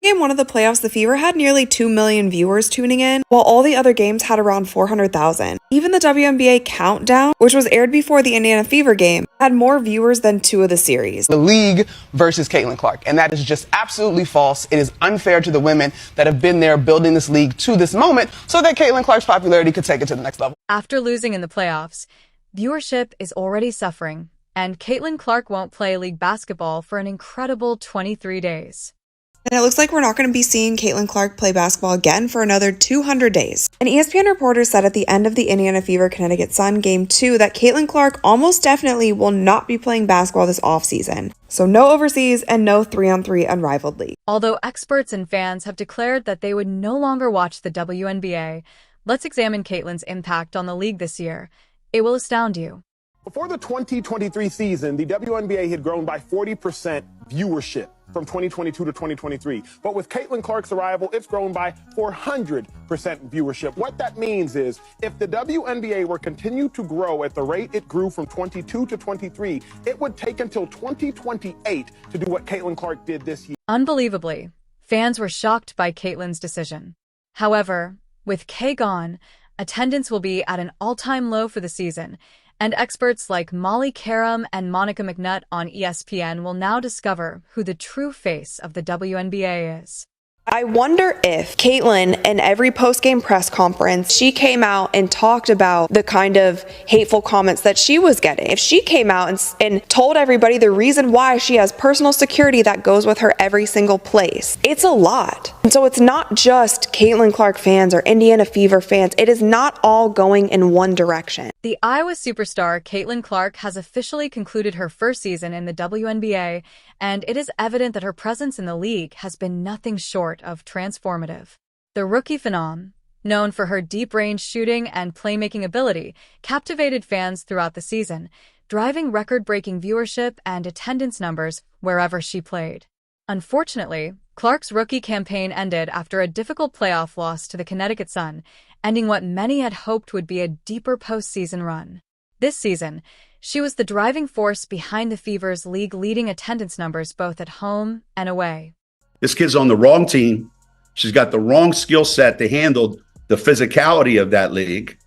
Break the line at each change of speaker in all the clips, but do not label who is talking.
Game 1 of the playoffs, the Fever had nearly 2 million viewers tuning in, while all the other games had around 400,000. Even the WNBA Countdown, which was aired before the Indiana Fever game, had more viewers than 2 of the series.
The league versus Caitlin Clark, and that is just absolutely false. It is unfair to the women that have been there building this league to this moment so that Caitlin Clark's popularity could take it to the next level.
After losing in the playoffs, viewership is already suffering, and Caitlin Clark won't play league basketball for an incredible 23 days.
And it looks like we're not going to be seeing Caitlin Clark play basketball again for another 200 days. An ESPN reporter said at the end of the Indiana Fever Connecticut Sun Game 2 that Caitlin Clark almost definitely will not be playing basketball this offseason. So no overseas and no 3-on-3 unrivaled league.
Although experts and fans have declared that they would no longer watch the WNBA, let's examine Caitlin's impact on the league this year. It will astound you.
Before the 2023 season, the WNBA had grown by 40% viewership from 2022 to 2023. But with Caitlin Clark's arrival, it's grown by 400% viewership. What that means is if the WNBA were continue to grow at the rate it grew from 22 to 23, it would take until 2028 to do what Caitlin Clark did this year.
Unbelievably, fans were shocked by Caitlin's decision. However, with Kay gone, attendance will be at an all-time low for the season, and experts like Molly Karam and Monica McNutt on ESPN will now discover who the true face of the WNBA is.
I wonder if Caitlin, in every post-game press conference, she came out and talked about the kind of hateful comments that she was getting. If she came out and told everybody the reason why she has personal security that goes with her every single place, it's a lot. And so it's not just Caitlin Clark fans or Indiana Fever fans. It is not all going in one direction.
The Iowa superstar Caitlin Clark has officially concluded her first season in the WNBA, and it is evident that her presence in the league has been nothing short of transformative. The rookie phenom, known for her deep-range shooting and playmaking ability, captivated fans throughout the season, driving record-breaking viewership and attendance numbers wherever she played. Unfortunately, Clark's rookie campaign ended after a difficult playoff loss to the Connecticut Sun, ending what many had hoped would be a deeper postseason run. This season, she was the driving force behind the Fever's league-leading attendance numbers both at home and away.
This kid's on the wrong team. She's got the wrong skill set to handle the physicality of that league.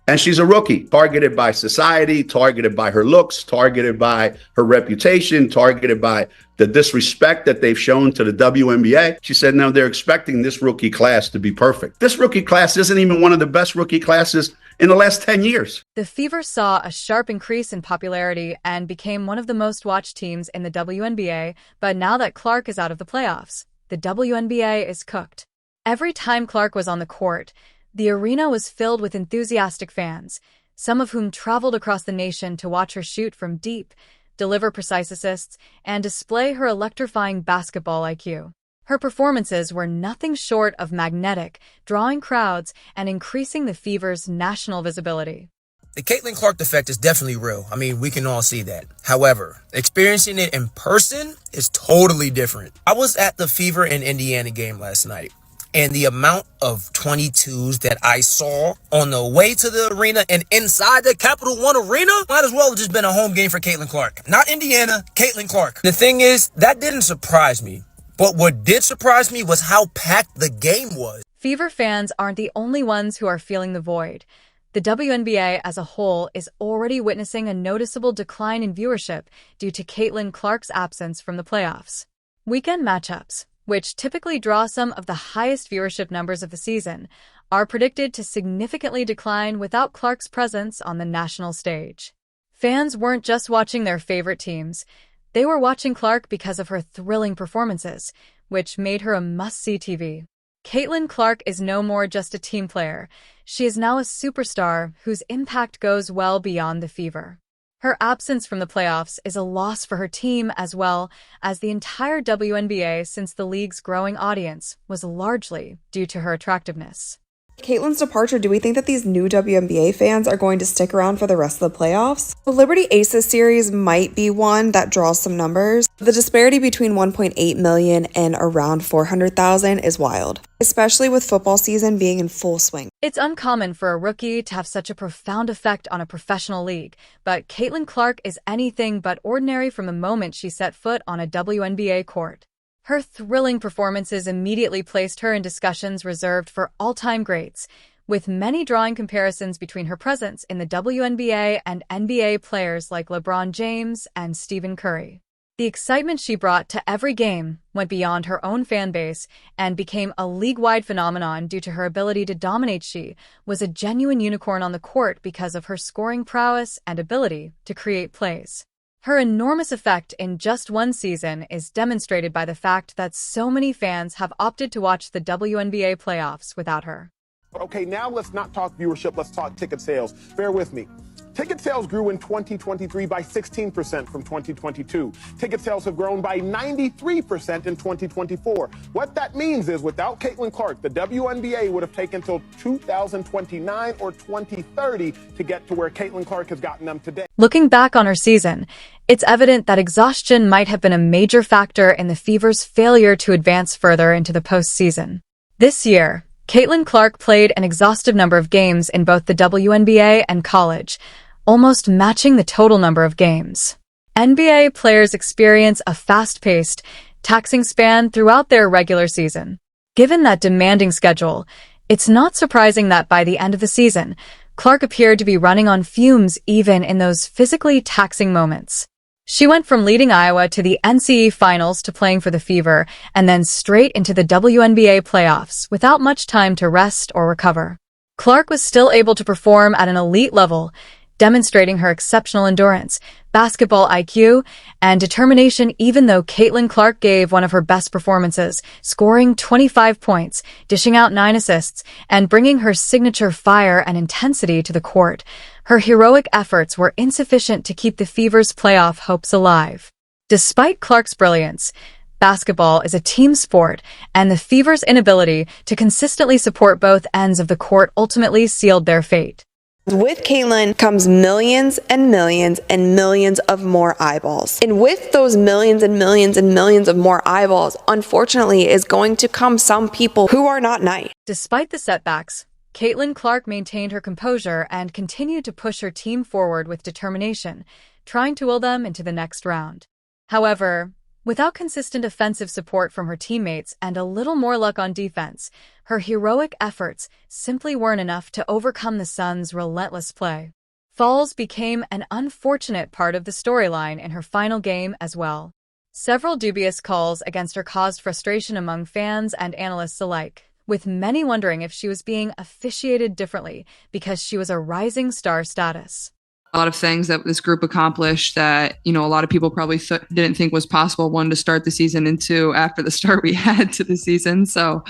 And she's a rookie, targeted by society, targeted by her looks, targeted by her reputation, targeted by the disrespect that they've shown to the WNBA. She said, no, they're expecting this rookie class to be perfect. This rookie class isn't even one of the best rookie classes in the last 10 years.
The Fever saw a sharp increase in popularity and became one of the most watched teams in the WNBA, but now that Clark is out of the playoffs, the WNBA is cooked. Every time Clark was on the court, the arena was filled with enthusiastic fans, some of whom traveled across the nation to watch her shoot from deep, deliver precise assists, and display her electrifying basketball IQ. Her performances were nothing short of magnetic, drawing crowds and increasing the Fever's national visibility.
The Caitlin Clark effect is definitely real. I mean, we can all see that. However, experiencing it in person is totally different. I was at the Fever and Indiana game last night, and the amount of 22s that I saw on the way to the arena and inside the Capital One Arena might as well have just been a home game for Caitlin Clark. Not Indiana, Caitlin Clark. The thing is, that didn't surprise me. But what did surprise me was how packed the game was.
Fever fans aren't the only ones who are feeling the void. The WNBA as a whole is already witnessing a noticeable decline in viewership due to Caitlin Clark's absence from the playoffs. Weekend matchups, which typically draw some of the highest viewership numbers of the season, are predicted to significantly decline without Clark's presence on the national stage. Fans weren't just watching their favorite teams. They were watching Clark because of her thrilling performances, which made her a must-see TV. Caitlin Clark is no more just a team player. She is now a superstar whose impact goes well beyond the Fever. Her absence from the playoffs is a loss for her team as well as the entire WNBA, since the league's growing audience was largely due to her attractiveness.
Caitlin's departure, do we think that these new WNBA fans are going to stick around for the rest of the playoffs? The Liberty Aces series might be one that draws some numbers. The disparity between 1.8 million and around 400,000 is wild, especially with football season being in full swing.
It's uncommon for a rookie to have such a profound effect on a professional league, but Caitlin Clark is anything but ordinary from the moment she set foot on a WNBA court. Her thrilling performances immediately placed her in discussions reserved for all-time greats, with many drawing comparisons between her presence in the WNBA and NBA players like LeBron James and Stephen Curry. The excitement she brought to every game went beyond her own fan base and became a league-wide phenomenon due to her ability to dominate. She was a genuine unicorn on the court because of her scoring prowess and ability to create plays. Her enormous effect in just one season is demonstrated by the fact that so many fans have opted to watch the WNBA playoffs without her.
Okay, now let's not talk viewership, let's talk ticket sales. Bear with me. Ticket sales grew in 2023 by 16% from 2022. Ticket sales have grown by 93% in 2024. What that means is without Caitlin Clark, the WNBA would have taken till 2029 or 2030 to get to where Caitlin Clark has gotten them today.
Looking back on her season, it's evident that exhaustion might have been a major factor in the Fever's failure to advance further into the postseason. This year, Caitlin Clark played an exhaustive number of games in both the WNBA and college, almost matching the total number of games. NBA players experience a fast-paced, taxing span throughout their regular season. Given that demanding schedule, it's not surprising that by the end of the season, Clark appeared to be running on fumes even in those physically taxing moments. She went from leading Iowa to the NCAA finals to playing for the Fever, and then straight into the WNBA playoffs without much time to rest or recover. Clark was still able to perform at an elite level, demonstrating her exceptional endurance, basketball IQ, and determination even though Caitlin Clark gave one of her best performances, scoring 25 points, dishing out 9 assists, and bringing her signature fire and intensity to the court. Her heroic efforts were insufficient to keep the Fever's playoff hopes alive. Despite Clark's brilliance, basketball is a team sport, and the Fever's inability to consistently support both ends of the court ultimately sealed their fate.
With Caitlin comes millions and millions and millions of more eyeballs. And with those millions and millions and millions of more eyeballs, unfortunately, is going to come some people who are not nice.
Despite the setbacks, Caitlin Clark maintained her composure and continued to push her team forward with determination, trying to will them into the next round. However, without consistent offensive support from her teammates and a little more luck on defense, her heroic efforts simply weren't enough to overcome the Suns' relentless play. Falls became an unfortunate part of the storyline in her final game as well. Several dubious calls against her caused frustration among fans and analysts alike, with many wondering if she was being officiated differently because she was a rising star status.
A lot of things that this group accomplished that, a lot of people probably didn't think was possible, one, to start the season, and two, after the start we had to the season. So,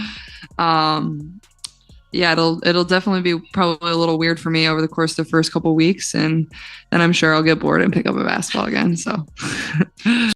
it'll definitely be probably a little weird for me over the course of the first couple weeks, and then I'm sure I'll get bored and pick up a basketball again. So,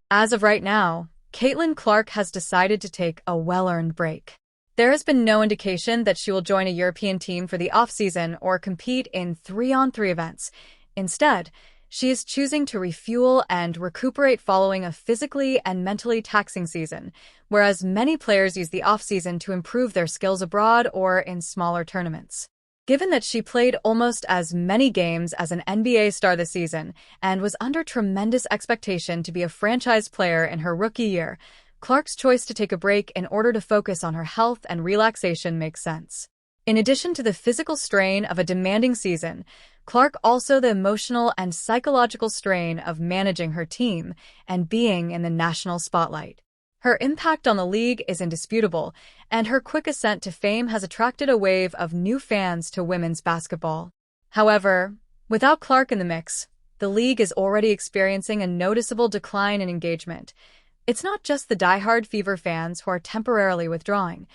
as of right now, Caitlin Clark has decided to take a well-earned break. There has been no indication that she will join a European team for the offseason or compete in 3-on-3 events. Instead, she is choosing to refuel and recuperate following a physically and mentally taxing season, whereas many players use the offseason to improve their skills abroad or in smaller tournaments. Given that she played almost as many games as an NBA star this season and was under tremendous expectation to be a franchise player in her rookie year, Clark's choice to take a break in order to focus on her health and relaxation makes sense. In addition to the physical strain of a demanding season, Clark also the emotional and psychological strain of managing her team and being in the national spotlight. Her impact on the league is indisputable, and her quick ascent to fame has attracted a wave of new fans to women's basketball. However, without Clark in the mix, the league is already experiencing a noticeable decline in engagement. It's not just the diehard Fever fans who are temporarily withdrawing.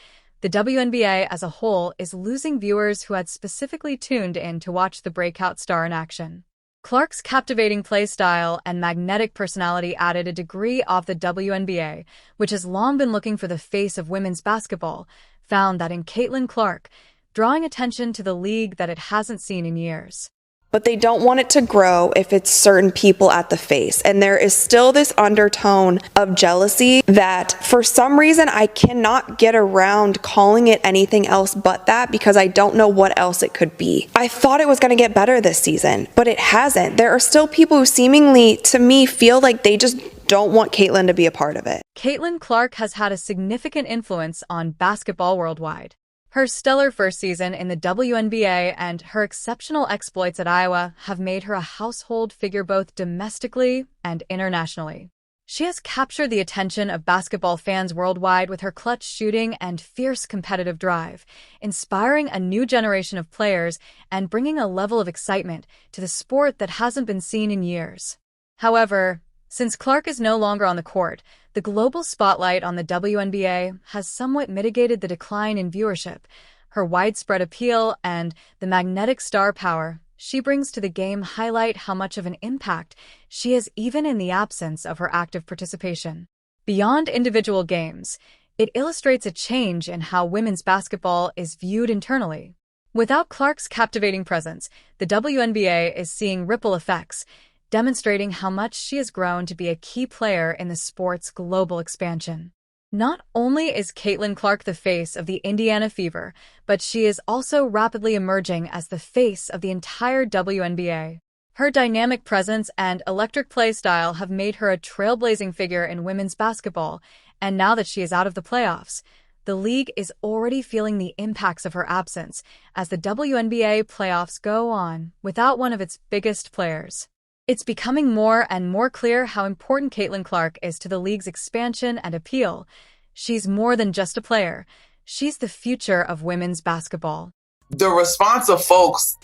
The WNBA as a whole is losing viewers who had specifically tuned in to watch the breakout star in action. Clark's captivating play style and magnetic personality added a degree of the WNBA, which has long been looking for the face of women's basketball, found that in Caitlin Clark, drawing attention to the league that it hasn't seen in years.
But they don't want it to grow if it's certain people at the face. And there is still this undertone of jealousy that for some reason I cannot get around calling it anything else but that, because I don't know what else it could be. I thought it was going to get better this season, but it hasn't. There are still people who seemingly, to me, feel like they just don't want Caitlin to be a part of it.
Caitlin Clark has had a significant influence on basketball worldwide. Her stellar first season in the WNBA and her exceptional exploits at Iowa have made her a household figure both domestically and internationally. She has captured the attention of basketball fans worldwide with her clutch shooting and fierce competitive drive, inspiring a new generation of players and bringing a level of excitement to the sport that hasn't been seen in years. However, since Clark is no longer on the court, the global spotlight on the WNBA has somewhat mitigated the decline in viewership. Her widespread appeal and the magnetic star power she brings to the game highlight how much of an impact she has even in the absence of her active participation. Beyond individual games, it illustrates a change in how women's basketball is viewed internally. Without Clark's captivating presence, the WNBA is seeing ripple effects, demonstrating how much she has grown to be a key player in the sport's global expansion. Not only is Caitlin Clark the face of the Indiana Fever, but she is also rapidly emerging as the face of the entire WNBA. Her dynamic presence and electric play style have made her a trailblazing figure in women's basketball, and now that she is out of the playoffs, the league is already feeling the impacts of her absence as the WNBA playoffs go on without one of its biggest players. It's becoming more and more clear how important Caitlin Clark is to the league's expansion and appeal. She's more than just a player. She's the future of women's basketball.
The response of folks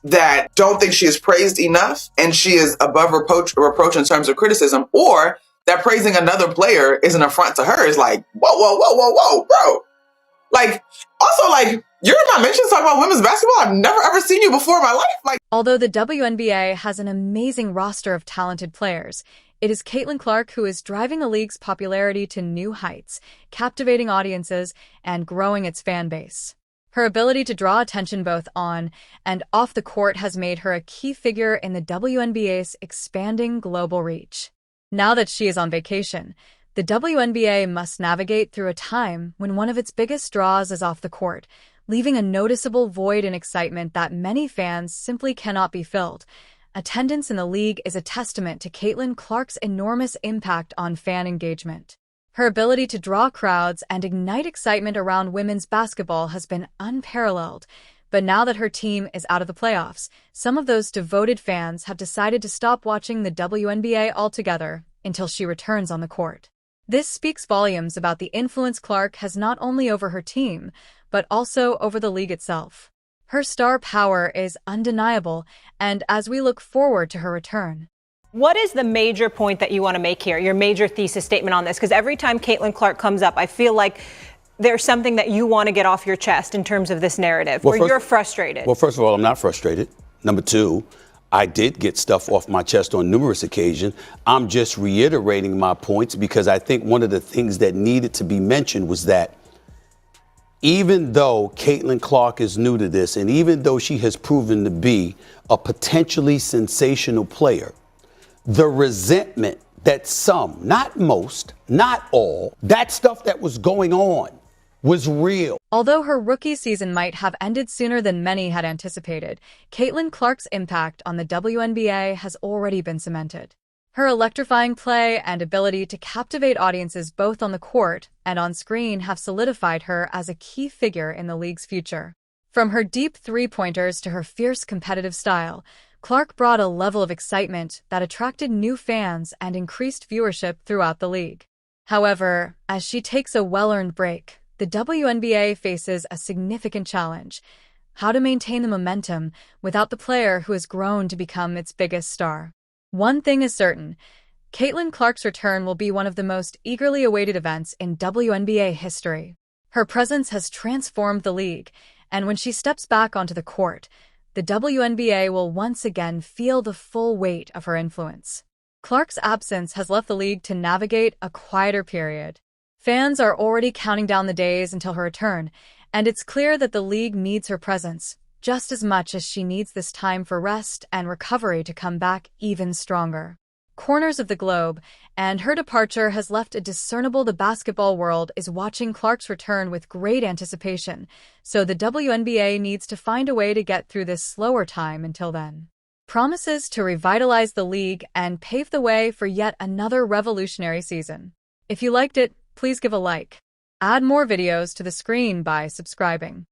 that don't think she is praised enough and she is above reproach in terms of criticism, or that praising another player is an affront to her is like, whoa, bro. Like, also, like, you're in my mentions talking about women's basketball. I've never ever seen you before in my life. Like,
although the WNBA has an amazing roster of talented players, it is Caitlin Clark who is driving the league's popularity to new heights, captivating audiences and growing its fan base. Her ability to draw attention both on and off the court has made her a key figure in the WNBA's expanding global reach. Now that she is on vacation, the WNBA must navigate through a time when one of its biggest draws is off the court, leaving a noticeable void in excitement that many fans simply cannot be filled. Attendance in the league is a testament to Caitlin Clark's enormous impact on fan engagement. Her ability to draw crowds and ignite excitement around women's basketball has been unparalleled. But now that her team is out of the playoffs, some of those devoted fans have decided to stop watching the WNBA altogether until she returns on the court. This speaks volumes about the influence Clark has not only over her team, but also over the league itself. Her star power is undeniable, and as we look forward to her return.
What is the major point that you want to make here, your major thesis statement on this? Because every time Caitlin Clark comes up, I feel like there's something that you want to get off your chest in terms of this narrative, where you're frustrated.
Well, first of all, I'm not frustrated. Number two, I did get stuff off my chest on numerous occasions. I'm just reiterating my points because I think one of the things that needed to be mentioned was that even though Caitlin Clark is new to this, and even though she has proven to be a potentially sensational player, the resentment that some, not most, not all, that stuff that was going on was real.
Although her rookie season might have ended sooner than many had anticipated, Caitlin Clark's impact on the WNBA has already been cemented. Her electrifying play and ability to captivate audiences both on the court and on screen have solidified her as a key figure in the league's future. From her deep three-pointers to her fierce competitive style, Clark brought a level of excitement that attracted new fans and increased viewership throughout the league. However, as she takes a well-earned break, the WNBA faces a significant challenge: how to maintain the momentum without the player who has grown to become its biggest star. One thing is certain: Caitlin Clark's return will be one of the most eagerly awaited events in WNBA history. Her presence has transformed the league, and when she steps back onto the court, the WNBA will once again feel the full weight of her influence. Clark's absence has left the league to navigate a quieter period. Fans are already counting down the days until her return, and it's clear that the league needs her presence just as much as she needs this time for rest and recovery to come back even stronger. Corners of the globe, and her departure has left it discernible the basketball world is watching Clark's return with great anticipation, so the WNBA needs to find a way to get through this slower time until then. promises to revitalize the league and pave the way for yet another revolutionary season. If you liked it, please give a like. Add more videos to the screen by subscribing.